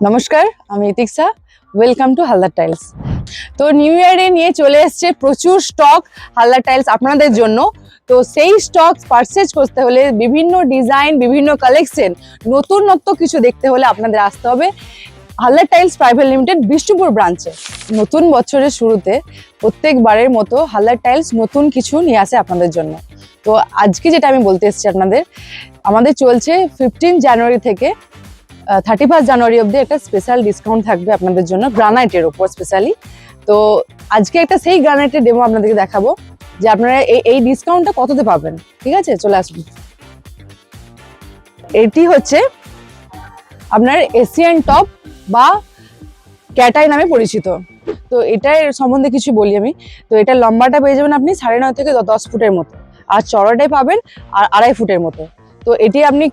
নমস্কার, আমি Itiksha. Welcome to Haldar Tiles. তো নিউ ইয়ারে নিয়ে চলে এসছে প্রচুর স্টক হালদার টাইলস আপনাদের জন্য। তো সেই স্টক পারচেজ করতে হলে বিভিন্ন ডিজাইন, বিভিন্ন কালেকশন, নতুনত্ব কিছু দেখতে হলে আপনাদের আসতে হবে Haldar tiles private limited Bishnupur ব্রাঞ্চে। নতুন বছরের শুরুতে প্রত্যেকবারের মতো হালদার টাইলস নতুন কিছু নিয়ে আসে আপনাদের জন্য। তো আজকে যেটা আমি বলতে এসেছি আপনাদের, আমাদের চলছে 15 জানুয়ারি থেকে 31 জানুয়ারি অবধি একটা স্পেশাল ডিসকাউন্ট থাকবে আপনাদের জন্য গ্রানাইটের ওপর স্পেশালি। তো আজকে একটা সেই গ্রানাইটের ডেমো আপনাদেরকে দেখাবো যে আপনারা এই ডিসকাউন্টটা কততে পাবেন। ঠিক আছে, চলে আসুন। এটি হচ্ছে আপনার এশিয়ান টপ বা ক্যাটাই নামে পরিচিত। তো এটার সম্বন্ধে কিছু বলি আমি। তো এটার লম্বাটা পেয়ে যাবেন আপনি 9.5 থেকে 10 ফুটের মতো, আর চড়াটাই পাবেন আর 2.5 ফুটের মতো। তো এটি আপনি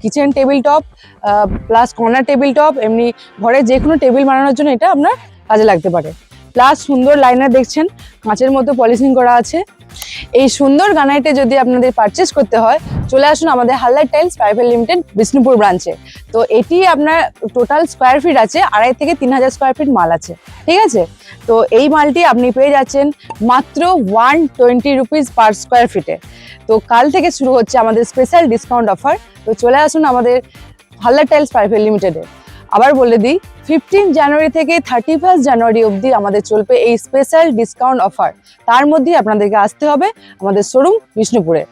kitchen table top plus corner table top, এমনি ঘরে যে কোনো টেবিল বানানোর জন্য এটা আপনার কাজে লাগতে পারে। প্লাস সুন্দর লাইনার দেখছেন, কাঁচের মতো পলিশিং করা আছে। এই সুন্দর গ্রানাইটে যদি আপনাদের পারচেস করতে হয়, চলে আসুন আমাদের Haldar tiles private limited Bishnupur ব্রাঞ্চে। তো এটি আপনার টোটাল স্কোয়ার ফিট আছে 2.5 থেকে 3,000 স্কোয়ার ফিট মাল আছে। ঠিক আছে, তো এই মালটি আপনি পেয়ে যাচ্ছেন মাত্র 120 রুপিস পার স্কোয়ার ফিটে। তো কাল থেকে শুরু হচ্ছে আমাদের স্পেশাল ডিসকাউন্ট অফার। তো চলে আসুন আমাদের হালদার টাইলস প্রাইভেট লিমিটেডে। আবার বলে দিই, 15 জানুয়ারি থেকে 31 জানুয়ারি অবধি আমাদের চলবে এই স্পেশাল ডিসকাউন্ট অফার। তার মধ্যে আপনাদেরকে আসতে হবে আমাদের শোরুম বিষ্ণুপুরে,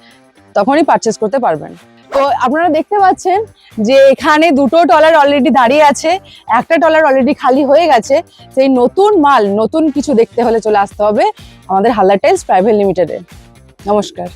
তখনই পারচেস করতে পারবেন। তো আপনারা দেখতে পাচ্ছেন যে এখানে দুটো টলার অলরেডি দাঁড়িয়ে আছে, একটা টলার অলরেডি খালি হয়ে গেছে। সেই নতুন মাল, নতুন কিছু দেখতে হলে চলে আসতে হবে আমাদের হালদার টাইলস প্রাইভেট লিমিটেডে। নমস্কার।